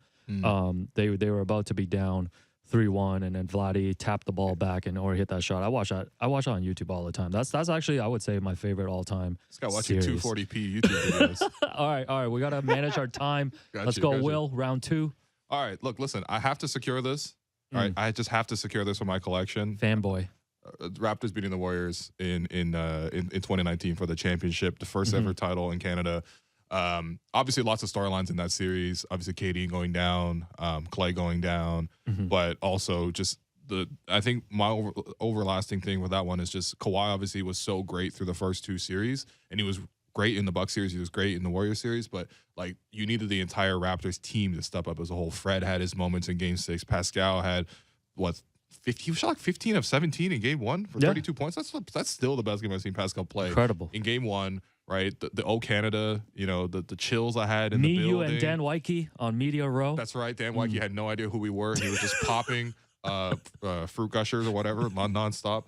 They were about to be down 3-1, and then Vladdy tapped the ball back and or hit that shot. I watch that on YouTube all the time. That's actually, I would say, my favorite all-time This guy watching series. 240p YouTube videos. All right. We got to manage our time. Let's go, Will, round 2. All right, look, listen, I have to secure this. All right, I just have to secure this for my collection. Fanboy. Raptors beating the Warriors in 2019 for the championship, the first ever title in Canada. Obviously, lots of storylines in that series. Obviously, KD going down, Clay going down, but also just I think my overlasting thing with that one is just Kawhi obviously was so great through the first 2 series, and he was great in the Bucks series. He was great in the Warriors series, but like you needed the entire Raptors team to step up as a whole. Fred had his moments in Game 6. Pascal had 50. He shot like 15 of 17 in Game 1 for 32 points. That's still the best game I've seen Pascal play. Incredible. In Game 1, right? The O Canada, the chills I had in Me, the building. you, and Dan Wyke on Media Row. That's right. Dan Wyke had no idea who we were. He was just popping fruit gushers or whatever nonstop.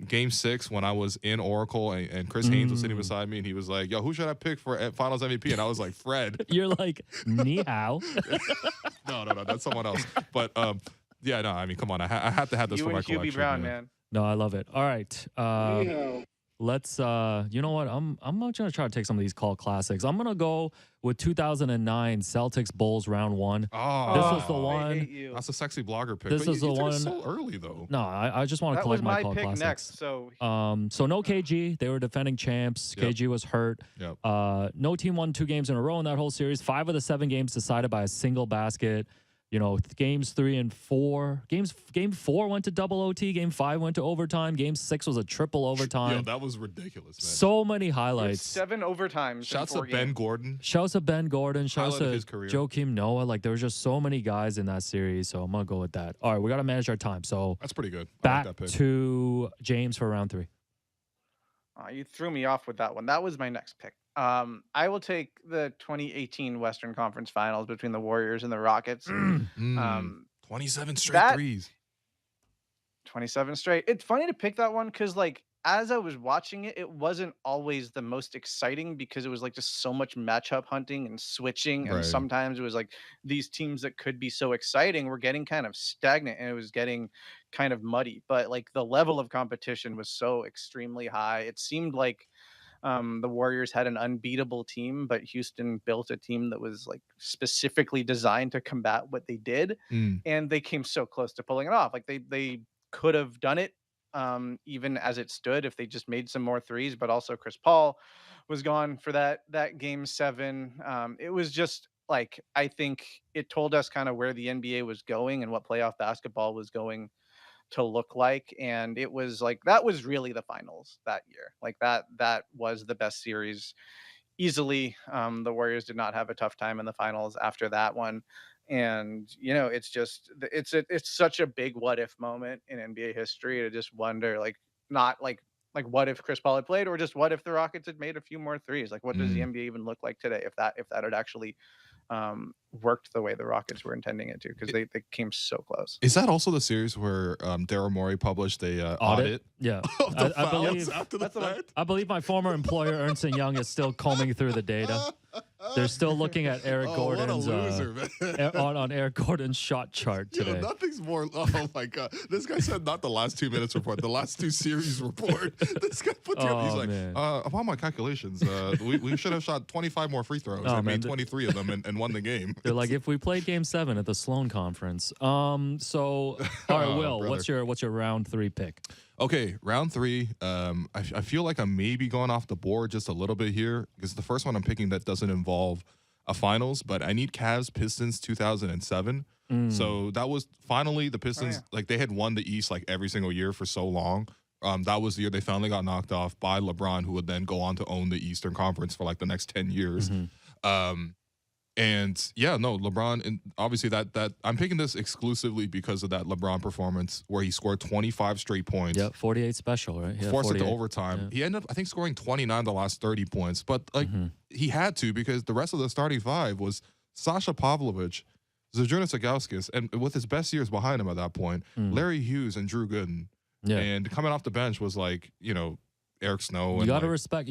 Game 6 when I was in Oracle and Chris Haynes was sitting beside me and he was like, "Yo, who should I pick for Finals MVP?" And I was like, "Fred." You're like, "Ni hao." No, that's someone else. But yeah, no, I mean, come on, I had to have this You for my and collection. QB Brown, man. No, I love it. All right. Let's you know what? I'm not gonna try to take some of these cult classics. I'm gonna go with 2009 Celtics Bulls round 1. Oh, This was the I one. hate you. That's a sexy blogger pick. This but is you the took it one- so early though. No, I just want to That was collect my my cult pick classics. next. So So no KG. They were defending champs. Yep. KG was hurt. Yep. No team won 2 games in a row in that whole series. 5 of the 7 games decided by a single basket. You know, games 3 and 4. Game 4 went to double OT. Game 5 went to overtime. Game 6 was a triple overtime. Yo, that was ridiculous, man. So many there's highlights. 7 overtimes. Shouts in to 4 Ben games. Gordon. Shouts to Ben Gordon. Shouts Highlight of to his career. Joakim Noah. Like, there was just so many guys in that series. So I'm going to go with that. All right, we got to manage our time. So That's pretty good. I back like that pick. to James for round 3. You threw me off with that one. That was my next pick. I will take the 2018 Western Conference Finals between the Warriors and the Rockets. 27 straight that- threes. 27 straight. It's funny to pick that one because, like, as I was watching it, it wasn't always the most exciting because it was like just so much matchup hunting and switching. And Right. sometimes it was like these teams that could be so exciting were getting kind of stagnant and it was getting kind of muddy. But like the level of competition was so extremely high. It seemed like the Warriors had an unbeatable team, but Houston built a team that was like specifically designed to combat what they did. And they came so close to pulling it off. Like they could have done it even as it stood if they just made some more threes, but also Chris Paul was gone for that game 7. It was just like, I think it told us kind of where the NBA was going and what playoff basketball was going to look like. And it was like, that was really the finals that year. Like that was the best series easily. The Warriors did not have a tough time in the finals after that one. And it's just it's such a big what if moment in NBA history to just wonder, like, not like what if Chris Paul had played, or just what if the Rockets had made a few more threes? Like, what does the NBA even look like today if that had actually worked the way the Rockets were intending it to? Because they came so close. Is that also the series where Daryl Morey published a audit Yeah. of the I fouls believe after the fact? I believe my former employer Ernst & Young is still combing through the data. They're still looking at Eric Gordon's what a loser, man. on Eric Gordon's shot chart today. Yo, nothing's more. Oh my god, this guy said not the last 2 minutes report, the last 2 series report. This guy put together. He's like, man. upon my calculations, we should have shot 25 more free throws and made 23 of them and won the game. They're like, if we played Game 7 at the Sloan Conference. So, all right, Will, brother. what's your round 3 pick? Okay, round 3. I feel like I'm maybe going off the board just a little bit here because the first one I'm picking that doesn't involve a finals, but I need Cavs Pistons 2007. So that was finally the Pistons. Like they had won the East like every single year for so long. That was the year they finally got knocked off by LeBron, who would then go on to own the Eastern Conference for like the next 10 years. And yeah, no, LeBron, and obviously that I'm picking this exclusively because of that LeBron performance where he scored 25 straight points. Yeah, 48 special, right? Yeah, Forced it to 48. overtime. Yeah. He ended up, I think, scoring 29 the last 30 points. But like he had to because the rest of the starting 5 was Sasha Pavlovich, Zydrunas Ilgauskas, and with his best years behind him at that point, Larry Hughes and Drew Gooden. Yeah. And coming off the bench was like, Eric Snow. You gotta respect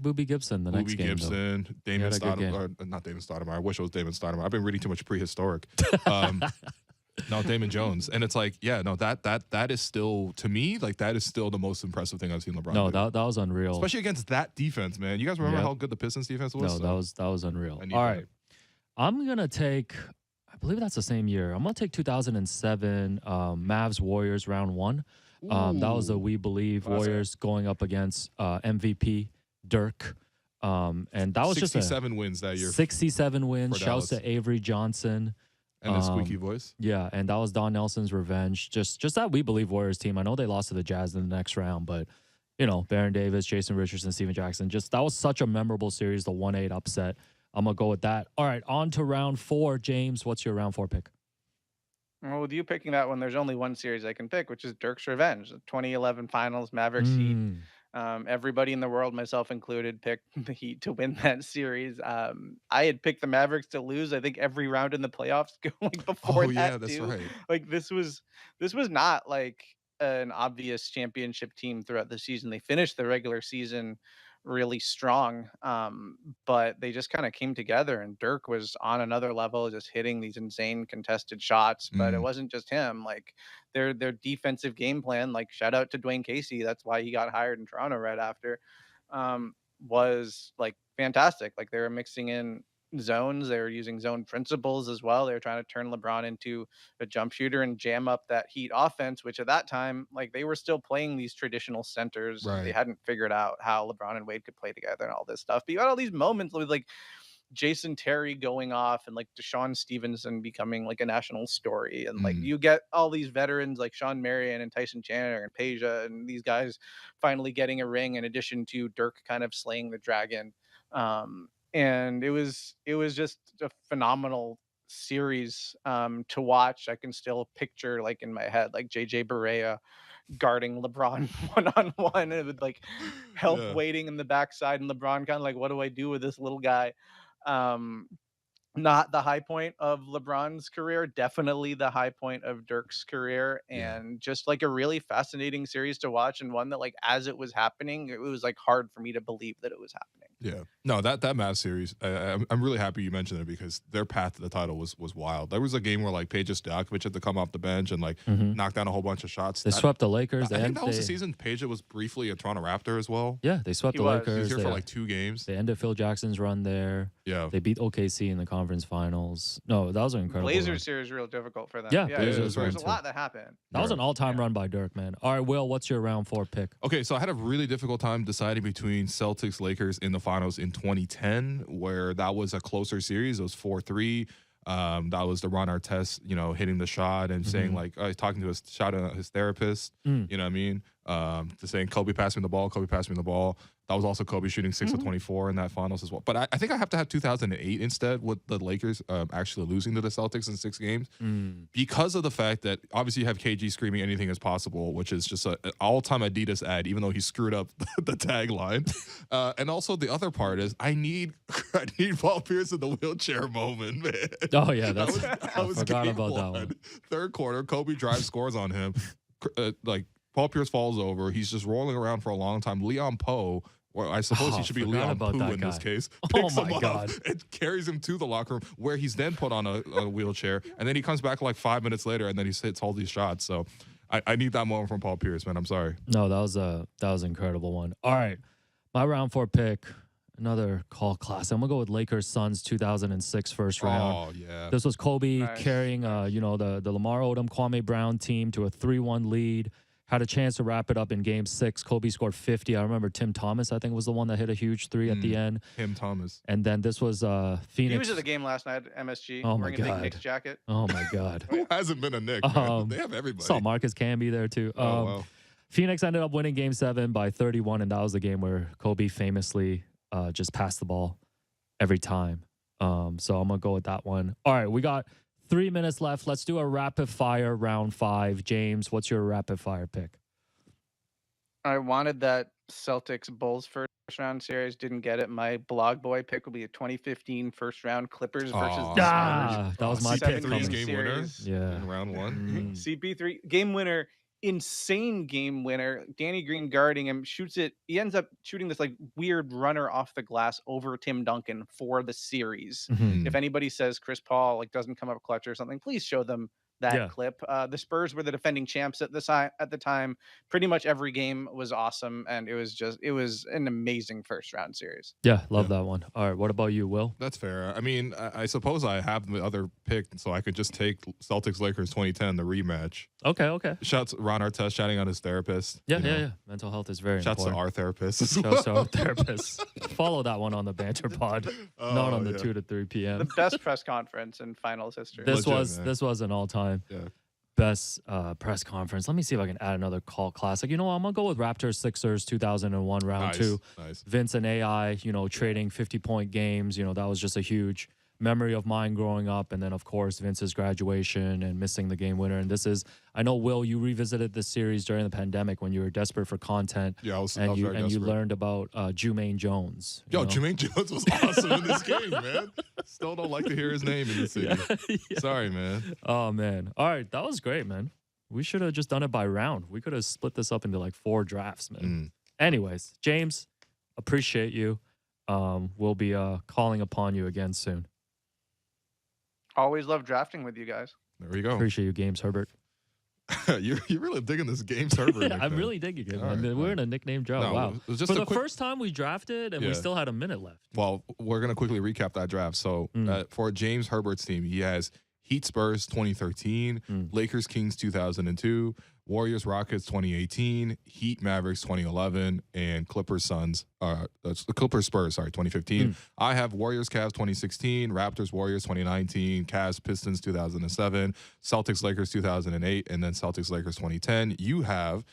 Boobie Gibson the next Booby game. Gibson, Damon had a good Stoudemire, or not Damon Stoudemire. I wish it was Damon Stoudemire. I've been reading too much prehistoric. No, Damon Jones. And it's like, yeah, no, that is still, to me, like that is still the most impressive thing I've seen LeBron No, do. that was unreal. Especially against that defense, man. You guys remember Yep. how good the Pistons defense was? No, So that was unreal. I need All that. right. I'm going to take, I believe that's the same year. I'm going to take 2007 Mavs Warriors round one. That was the Ooh. We Believe Classic. Warriors going up against MVP Dirk. And that was just 67 wins that year. 67 wins. for Shouts Dallas. to Avery Johnson. And a squeaky voice. Yeah, and that was Don Nelson's revenge. Just that We Believe Warriors team. I know they lost to the Jazz in the next round, but you know, Baron Davis, Jason Richardson, Steven Jackson. Just that was such a memorable series, the 1-8 upset. I'm gonna go with that. All right, on to round 4. James, what's your round 4 pick? Well, with you picking that one, there's only one series I can pick, which is Dirk's revenge. The 2011 Finals, Mavericks Heat. Everybody in the world, myself included, picked the Heat to win that series. I had picked the Mavericks to lose, I think, every round in the playoffs going before that yeah, that's too. right. Like this was not like an obvious championship team throughout the season. They finished the regular season really strong, but they just kind of came together. And Dirk was on another level, just hitting these insane contested shots. But it Mm. wasn't just him. Like their defensive game plan, like shout out to Dwayne Casey, that's why he got hired in Toronto right after, was like fantastic. Like they were mixing in zones, they were using zone principles as well. They were trying to turn LeBron into a jump shooter and jam up that Heat offense, which at that time, like they were still playing these traditional centers. They Right. hadn't figured out how LeBron and Wade could play together and all this stuff. But you had all these moments with like Jason Terry going off and like Deshaun Stevenson becoming like a national story. And like Mm. you get all these veterans like Sean Marion and Tyson Chandler and Peja and these guys finally getting a ring in addition to Dirk kind of slaying the dragon. And it was just a phenomenal series to watch. I can still picture like in my head like JJ Barea guarding LeBron one on one and with like help Yeah. waiting in the backside and LeBron kind of like, what do I do with this little guy? Um, not the high point of LeBron's career, definitely the high point of Dirk's career, Yeah. and just like a really fascinating series to watch, and one that like as it was happening, it was like hard for me to believe that it was happening. Yeah. No, that Mavs series, I'm really happy you mentioned it because their path to the title was wild. There was a game where like Peja Stojakovic had to come off the bench and like knock down a whole bunch of shots. They swept the Lakers. I think that was the season Peja was briefly a Toronto Raptor as well. Yeah, they swept He the was. Lakers. He was here they, for like 2 games. they ended Phil Jackson's run there. Yeah. They beat OKC in the conference finals. No, that was an incredible run. Blazers series real difficult for them. Yeah, Blazers there's run a lot that happened. That was an all-time Yeah. run by Dirk, man. All right, Will, what's your round 4 pick? Okay, so I had a really difficult time deciding between Celtics Lakers in the finals in 2010, where that was a closer series. It was 4-3. That was the Ron Artest, hitting the shot and saying like, talking to his therapist. You know what I mean? To saying Kobe passed me the ball. Kobe passed me the ball. That was also Kobe shooting 6 of 24 in that finals as well. But I think I have to have 2008 instead, with the Lakers actually losing to the Celtics in 6 games because of the fact that obviously you have KG screaming anything is possible, which is just an all-time Adidas ad, even though he screwed up the tagline. And also the other part is I need Paul Pierce in the wheelchair moment, man. Oh, yeah, That that's was I forgot game about that one. Third quarter, Kobe drives, scores on him. Like Paul Pierce falls over. He's just rolling around for a long time. Leon Poe, or I suppose he should be forgot Leon about Poo that in guy. this case, Oh picks my him up God. and carries him to the locker room where he's then put on a wheelchair. And then he comes back like 5 minutes later and then he hits all these shots. So I need that moment from Paul Pierce, man. I'm sorry. No, that was an incredible one. All right, my round 4 pick, another call class. I'm gonna go with Lakers Suns 2006 first round. Oh, yeah. This was Kobe Nice. carrying the Lamar Odom, Kwame Brown team to a 3-1 lead. Had a chance to wrap it up in Game 6. Kobe scored 50. I remember Tim Thomas, I think, was the one that hit a huge 3 at the end. Tim Thomas. And then this was Phoenix. He was at the game last night at MSG Oh, my wearing a big God. Knicks jacket. Oh my God. Who hasn't been a Knick, man? They have everybody. Saw Marcus Camby there too. Oh, wow. Phoenix ended up winning Game 7 by 31, and that was the game where Kobe famously just passed the ball every time. So I'm gonna go with that one. All right, we got 3 minutes left. Let's do a rapid fire round 5. James, what's your rapid fire pick? I wanted that Celtics Bulls first round series, didn't get it. My blog boy pick will be a 2015 first round Clippers versus Aw. the Ah, that was my pick. CP3's coming. game winner Yeah. in round 1. CP3 game winner, insane game winner. Danny Green guarding him, shoots it. He ends up shooting this like weird runner off the glass over Tim Duncan for the series. Mhm. If anybody says Chris Paul like doesn't come up clutch or something, please show them that clip. The Spurs were the defending champs at the time. Pretty much every game was awesome, and it was an amazing first round series. Yeah, love that one. All right, what about you, Will? That's fair. I mean, I suppose I have the other pick, so I could just take Celtics Lakers 2010, the rematch. Okay. Shouts Ron Artest shouting out his therapist. Yeah. Mental health is very Shouts important. to our therapist. Shouts to our therapist. Follow that one on the Banter Pod, not on the 2 to 3 p.m. The best press conference in finals history. This Legit, was an all-time best press conference. Let me see if I can add another call classic. You know what? I'm gonna go with Raptors Sixers 2001 round 2. Nice. Vince and AI, trading 50-point games. That was just a huge memory of mine growing up. And then of course Vince's graduation and missing the game winner. And I know, Will, you revisited this series during the pandemic when you were desperate for content. Yeah, I was you desperate. learned about Jermaine Jones. Jermaine Jones was awesome in this game, man. Still don't like to hear his name in the city. Yeah. Sorry, man. Oh man. All right, that was great, man. We should have just done it by round. We could have split this up into like 4 drafts, man. Anyways, James, appreciate you. We'll be calling upon you again soon. Always love drafting with you guys. There we go. Appreciate you, Games Herbert. You're really digging this game server. I'm really digging it, man. Right, We're in a nickname drought. No, wow. it was just For a the quick- first time we drafted and we still had a minute left. Well, we're going to quickly recap that draft. So for James Herbert's team, he has Heat Spurs 2013, Lakers Kings 2002, Warriors Rockets 2018, Heat Mavericks 2011, and Clippers Spurs 2015. I have Warriors Cavs 2016, Raptors Warriors 2019, Cavs Pistons 2007, Celtics Lakers 2008, and then Celtics Lakers 2010. You have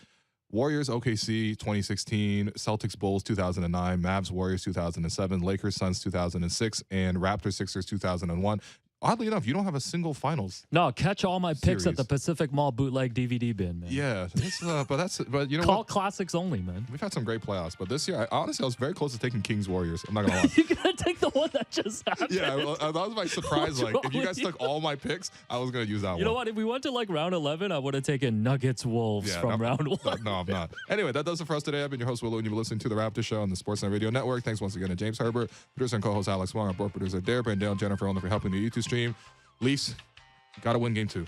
Warriors OKC 2016, Celtics Bulls 2009, Mavs Warriors 2007, Lakers Suns 2006, and Raptors Sixers 2001. Oddly enough, you don't have a single finals. No, catch all my picks at Series. the Pacific Mall bootleg DVD bin, man. Yeah, but you know Call what? classics only, man. We've had some great playoffs, but this year, I was very close to taking Kings Warriors. I'm not gonna lie. You're gonna take the one that just happened. Yeah, that was my surprise. What's Like, if you wrong guys with took all my picks, I was gonna use that one. You know what? If we went to like round 11, I would have taken Nuggets Wolves from round 1. No, I'm not. Anyway, that does it for us today. I've been your host, Willow, and you've been listening to the Raptors Show on the Sportsnet Radio Network. Thanks once again to James Herbert, producer and co-host Alex Wong, our board producer Dare, Brandale, and Jennifer, only for helping the YouTube stream. Leafs, gotta win game 2.